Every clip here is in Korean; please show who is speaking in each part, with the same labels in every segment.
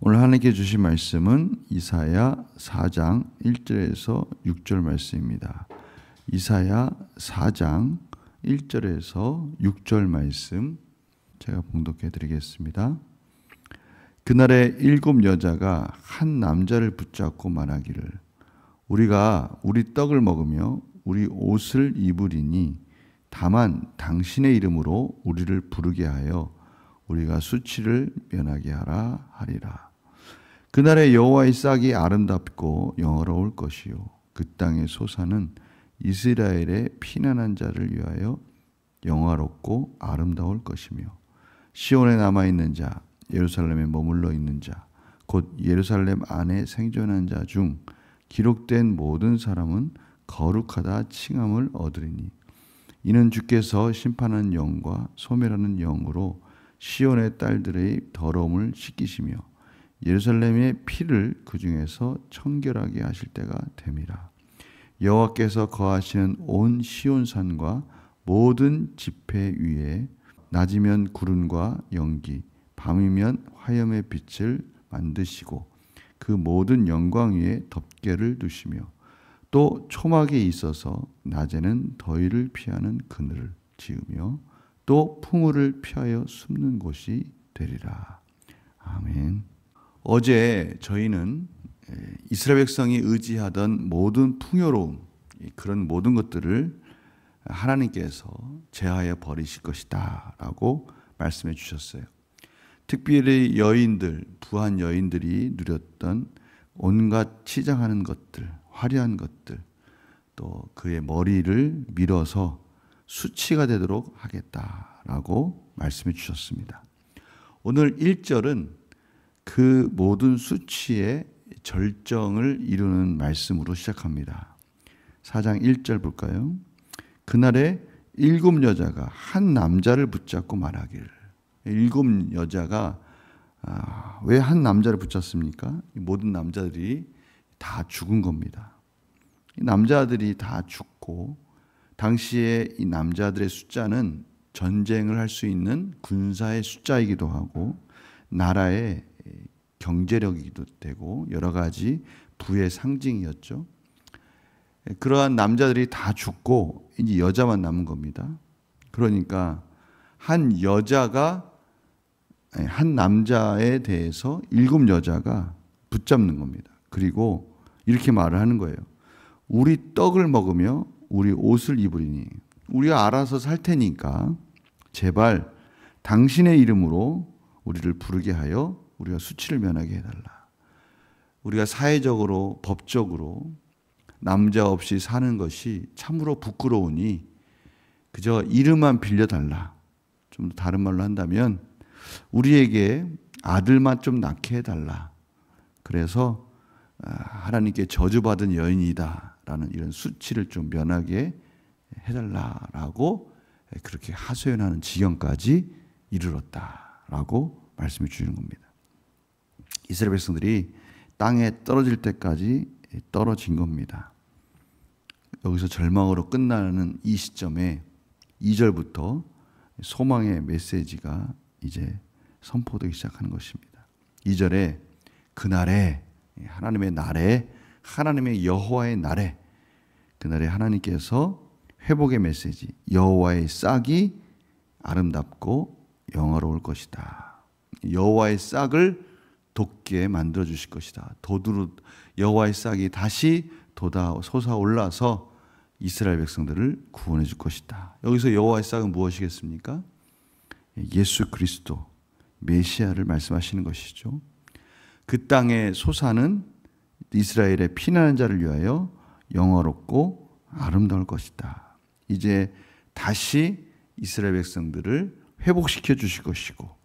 Speaker 1: 오늘 하나님께 주신 말씀은 이사야 4장 1절에서 6절 말씀입니다. 이사야 4장 1절에서 6절 말씀 제가 봉독해 드리겠습니다. 그날에 7 여자가 한 남자를 붙잡고 말하기를 우리가 우리 떡을 먹으며 우리 옷을 입으리니 다만 당신의 이름으로 우리를 부르게 하여 우리가 수치를 면하게 하라 하리라. 그날에 여호와의 싹이 아름답고 영화로울 것이요 그 땅의 소사는 이스라엘의 피난한 자를 위하여 영화롭고 아름다울 것이며 시온에 남아있는 자 예루살렘에 머물러 있는 자 곧 예루살렘 안에 생존한 자 중 기록된 모든 사람은 거룩하다 칭함을 얻으리니 이는 주께서 심판하는 영과 소멸하는 영으로 시온의 딸들의 더러움을 씻기시며 예루살렘의 피를 그 중에서 청결하게 하실 때가 됨이라. 여호와께서 거하시는 온 시온산과 모든 지폐 위에 낮이면 구름과 연기, 밤이면 화염의 빛을 만드시고 그 모든 영광 위에 덮개를 두시며 또 초막에 있어서 낮에는 더위를 피하는 그늘을 지으며 또 풍우를 피하여 숨는 곳이 되리라. 아멘. 어제 저희는 이스라엘 백성이 의지하던 모든 풍요로움, 그런 모든 것들을 하나님께서 제하여 버리실 것이다 라고 말씀해 주셨어요. 특별히 여인들, 부한 여인들이 누렸던 온갖 치장하는 것들, 화려한 것들, 또 그의 머리를 밀어서 수치가 되도록 하겠다라고 말씀해 주셨습니다. 오늘 1절은 그 모든 수치의 절정을 이루는 말씀으로 시작합니다. 4장 1절 볼까요? 그날에 7 여자가 한 남자를 붙잡고 말하기를. 7 여자가 왜 한 남자를 붙잡습니까? 모든 남자들이 다 죽은 겁니다. 이 남자들이 다 죽고 당시에 이 남자들의 숫자는 전쟁을 할 수 있는 군사의 숫자이기도 하고 나라의 경제력이기도 되고 여러 가지 부의 상징이었죠. 그러한 남자들이 다 죽고 이제 여자만 남은 겁니다. 그러니까 한 여자가 한 남자에 대해서 7 여자가 붙잡는 겁니다. 그리고 이렇게 말을 하는 거예요. 우리 떡을 먹으며 우리 옷을 입으리니 우리가 알아서 살 테니까 제발 당신의 이름으로 우리를 부르게 하여 우리가 수치를 면하게 해달라. 우리가 사회적으로 법적으로 남자 없이 사는 것이 참으로 부끄러우니 그저 이름만 빌려달라. 좀 다른 말로 한다면 우리에게 아들만 좀 낳게 해달라. 그래서 하나님께 저주받은 여인이다 라는 이런 수치를 좀 면하게 해달라라고 그렇게 하소연하는 지경까지 이르렀다라고 말씀해 주시는 겁니다. 이스라엘 백성들이 땅에 떨어질 때까지 떨어진 겁니다. 여기서 절망으로 끝나는 이 시점에 2절부터 소망의 메시지가 이제 선포되기 시작하는 것입니다. 2절에 그날에 하나님의 날에 하나님의 여호와의 날에 그날에 하나님께서 회복의 메시지 여호와의 싹이 아름답고 영화로울 것이다. 여호와의 싹을 돋게 만들어 주실 것이다. 여호와의 싹이 다시 솟아올라서 이스라엘 백성들을 구원해 줄 것이다. 여기서 여호와의 싹은 무엇이겠습니까? 예수 그리스도 메시아를 말씀하시는 것이죠. 그 땅의 소사는 이스라엘의 피난한 자를 위하여 영화롭고 아름다울 것이다. 이제 다시 이스라엘 백성들을 회복시켜 주실 것이고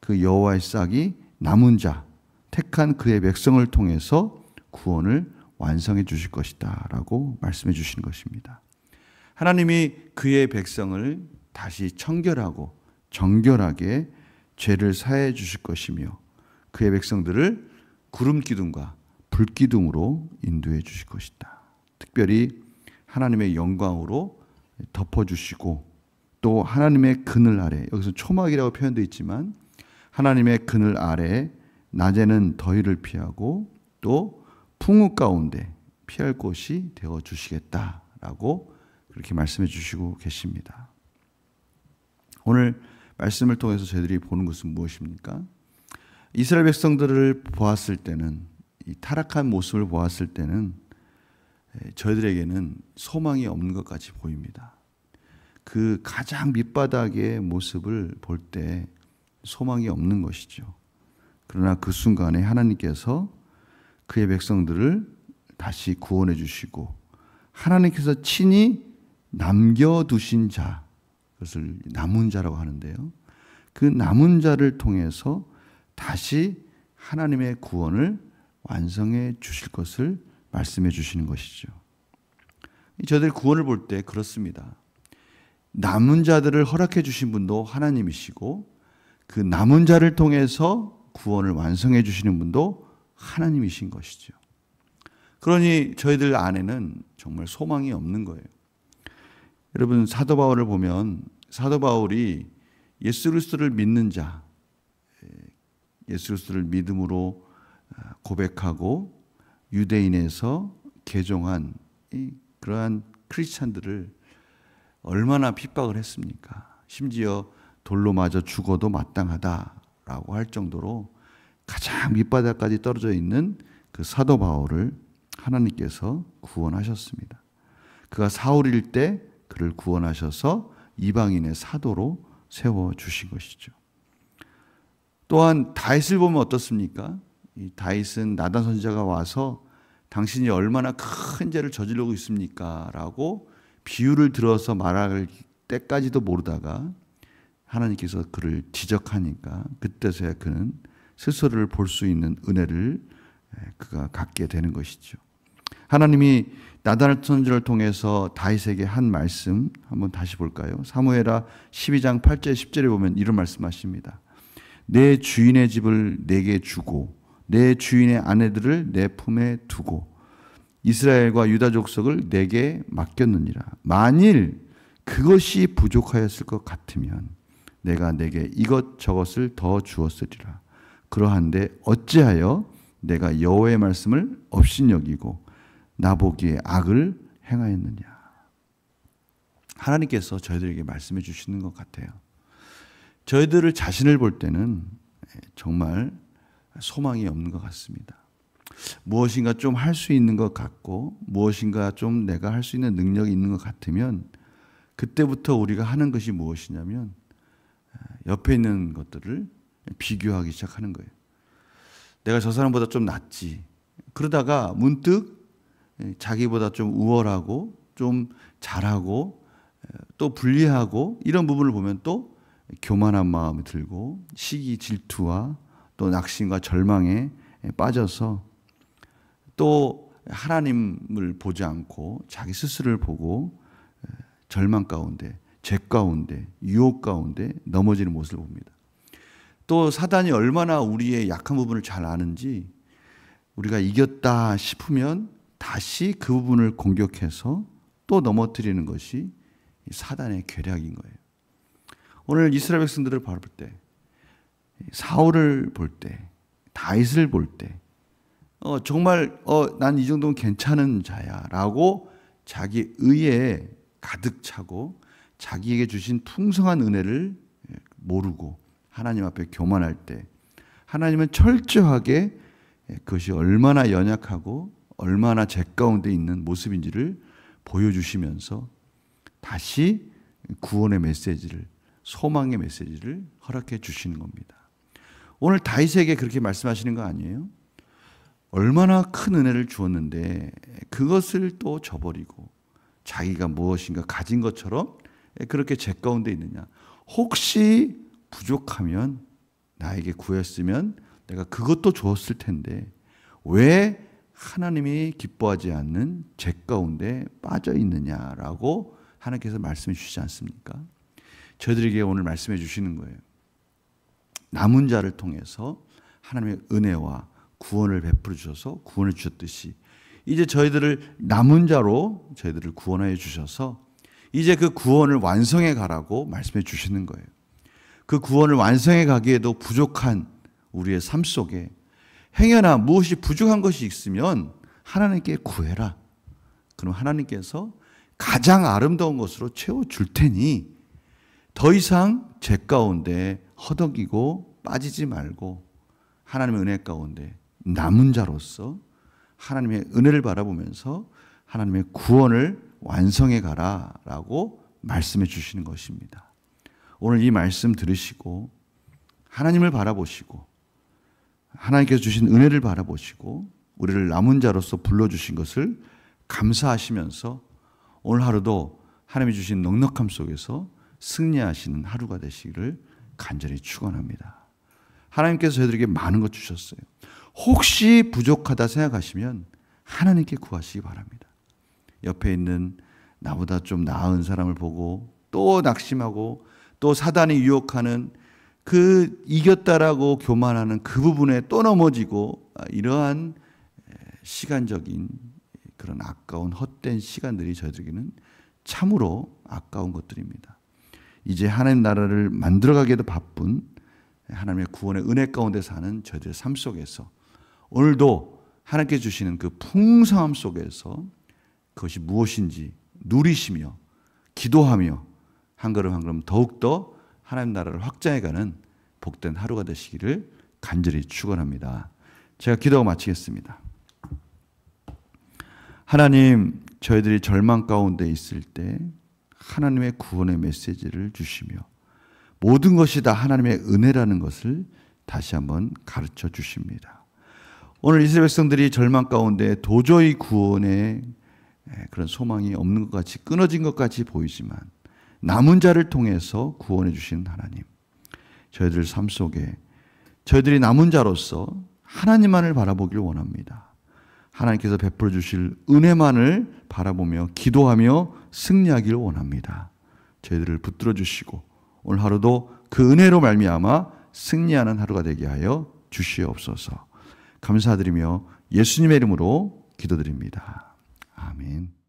Speaker 1: 그 여호와의 싹이 남은 자, 택한 그의 백성을 통해서 구원을 완성해 주실 것이다 라고 말씀해 주시는 것입니다. 하나님이 그의 백성을 다시 청결하고 정결하게 죄를 사해 주실 것이며 그의 백성들을 구름 기둥과 불 기둥으로 인도해 주실 것이다. 특별히 하나님의 영광으로 덮어주시고 또 하나님의 그늘 아래, 여기서 초막이라고 표현되어 있지만 하나님의 그늘 아래 낮에는 더위를 피하고 또 풍우 가운데 피할 곳이 되어 주시겠다라고 그렇게 말씀해 주시고 계십니다. 오늘 말씀을 통해서 저희들이 보는 것은 무엇입니까? 이스라엘 백성들을 보았을 때는, 이 타락한 모습을 보았을 때는 저희들에게는 소망이 없는 것 같이 보입니다. 그 가장 밑바닥의 모습을 볼 때 소망이 없는 것이죠. 그러나 그 순간에 하나님께서 그의 백성들을 다시 구원해 주시고 하나님께서 친히 남겨두신 자, 그것을 남은 자라고 하는데요. 그 남은 자를 통해서 다시 하나님의 구원을 완성해 주실 것을 말씀해 주시는 것이죠. 저희들 구원을 볼 때 그렇습니다. 남은 자들을 허락해 주신 분도 하나님이시고 그 남은 자를 통해서 구원을 완성해 주시는 분도 하나님이신 것이죠. 그러니 저희들 안에는 정말 소망이 없는 거예요. 여러분, 사도 바울을 보면 사도 바울이 예수 그리스도를 믿는 자, 예수 그리스도를 믿음으로 고백하고 유대인에서 개종한 그러한 크리스찬들을 얼마나 핍박을 했습니까? 심지어 돌로 맞아 죽어도 마땅하다라고 할 정도로 가장 밑바닥까지 떨어져 있는 그 사도 바울을 하나님께서 구원하셨습니다. 그가 사울일 때 그를 구원하셔서 이방인의 사도로 세워주신 것이죠. 또한 다윗을 보면 어떻습니까? 이 다윗은 나단 선지자가 와서 당신이 얼마나 큰 죄를 저지르고 있습니까? 라고 비유를 들어서 말할 때까지도 모르다가 하나님께서 그를 지적하니까 그때서야 그는 스스로를 볼 수 있는 은혜를 그가 갖게 되는 것이죠. 하나님이 나단 선지자를 통해서 다윗에게 한 말씀 한번 다시 볼까요? 사무엘하 12장 8절 10절에 보면 이런 말씀하십니다. 내 주인의 집을 내게 주고 내 주인의 아내들을 내 품에 두고 이스라엘과 유다 족속을 내게 맡겼느니라. 만일 그것이 부족하였을 것 같으면 내가 내게 이것저것을 더 주었으리라. 그러한데 어찌하여 내가 여호와의 말씀을 업신여기고 나보기에 악을 행하였느냐. 하나님께서 저희들에게 말씀해 주시는 것 같아요. 저희들을 자신을 볼 때는 정말 소망이 없는 것 같습니다. 무엇인가 좀 할 수 있는 것 같고 무엇인가 좀 내가 할 수 있는 능력이 있는 것 같으면 그때부터 우리가 하는 것이 무엇이냐면 옆에 있는 것들을 비교하기 시작하는 거예요. 내가 저 사람보다 좀 낫지. 그러다가 문득 자기보다 좀 우월하고 좀 잘하고 또 불리하고 이런 부분을 보면 또 교만한 마음이 들고 시기 질투와 또 낙심과 절망에 빠져서 또 하나님을 보지 않고 자기 스스로를 보고 절망 가운데, 죄 가운데, 유혹 가운데 넘어지는 모습을 봅니다. 또 사단이 얼마나 우리의 약한 부분을 잘 아는지 우리가 이겼다 싶으면 다시 그 부분을 공격해서 또 넘어뜨리는 것이 사단의 계략인 거예요. 오늘 이스라엘 백성들을 볼 때, 사울을 볼 때, 다윗을 볼 때, 정말 난 이 정도면 괜찮은 자야라고 자기 의에 가득 차고 자기에게 주신 풍성한 은혜를 모르고 하나님 앞에 교만할 때 하나님은 철저하게 그것이 얼마나 연약하고 얼마나 죄 가운데 있는 모습인지를 보여주시면서 다시 구원의 메시지를, 소망의 메시지를 허락해 주시는 겁니다. 오늘 다윗에게 그렇게 말씀하시는 거 아니에요? 얼마나 큰 은혜를 주었는데 그것을 또 저버리고 자기가 무엇인가 가진 것처럼 그렇게 죄 가운데 있느냐. 혹시 부족하면 나에게 구했으면 내가 그것도 주었을 텐데 왜 하나님이 기뻐하지 않는 죄 가운데 빠져 있느냐라고 하나님께서 말씀해 주시지 않습니까? 저희들에게 오늘 말씀해 주시는 거예요. 남은 자를 통해서 하나님의 은혜와 구원을 베풀어 주셔서 구원을 주셨듯이 이제 저희들을 남은 자로 저희들을 구원하여 주셔서 이제 그 구원을 완성해 가라고 말씀해 주시는 거예요. 그 구원을 완성해 가기에도 부족한 우리의 삶 속에 행여나 무엇이 부족한 것이 있으면 하나님께 구해라. 그럼 하나님께서 가장 아름다운 것으로 채워줄 테니 더 이상 죄 가운데 허덕이고 빠지지 말고 하나님의 은혜 가운데 남은 자로서 하나님의 은혜를 바라보면서 하나님의 구원을 완성해 가라라고 말씀해 주시는 것입니다. 오늘 이 말씀 들으시고 하나님을 바라보시고 하나님께서 주신 은혜를 바라보시고 우리를 남은 자로서 불러주신 것을 감사하시면서 오늘 하루도 하나님이 주신 넉넉함 속에서 승리하시는 하루가 되시기를 간절히 축원합니다. 하나님께서 저희들에게 많은 것 주셨어요. 혹시 부족하다 생각하시면 하나님께 구하시기 바랍니다. 옆에 있는 나보다 좀 나은 사람을 보고 또 낙심하고 또 사단이 유혹하는 그 이겼다라고 교만하는 그 부분에 또 넘어지고 이러한 시간적인 그런 아까운 헛된 시간들이 저희들에게는 참으로 아까운 것들입니다. 이제 하나님 나라를 만들어가기에도 바쁜 하나님의 구원의 은혜 가운데 사는 저희들의 삶 속에서 오늘도 하나님께 주시는 그 풍성함 속에서 그것이 무엇인지 누리시며 기도하며 한 걸음 한 걸음 더욱더 하나님 나라를 확장해가는 복된 하루가 되시기를 간절히 축원합니다. 제가 기도하고 마치겠습니다. 하나님, 저희들이 절망 가운데 있을 때 하나님의 구원의 메시지를 주시며 모든 것이 다 하나님의 은혜라는 것을 다시 한번 가르쳐 주십니다. 오늘 이스라엘 백성들이 절망 가운데 도저히 구원의 그런 소망이 없는 것 같이 끊어진 것 같이 보이지만 남은 자를 통해서 구원해 주신 하나님, 저희들 삶 속에 저희들이 남은 자로서 하나님만을 바라보길 원합니다. 하나님께서 베풀어 주실 은혜만을 바라보며 기도하며 승리하기를 원합니다. 저희들을 붙들어 주시고 오늘 하루도 그 은혜로 말미암아 승리하는 하루가 되게 하여 주시옵소서. 감사드리며 예수님의 이름으로 기도드립니다. 아멘.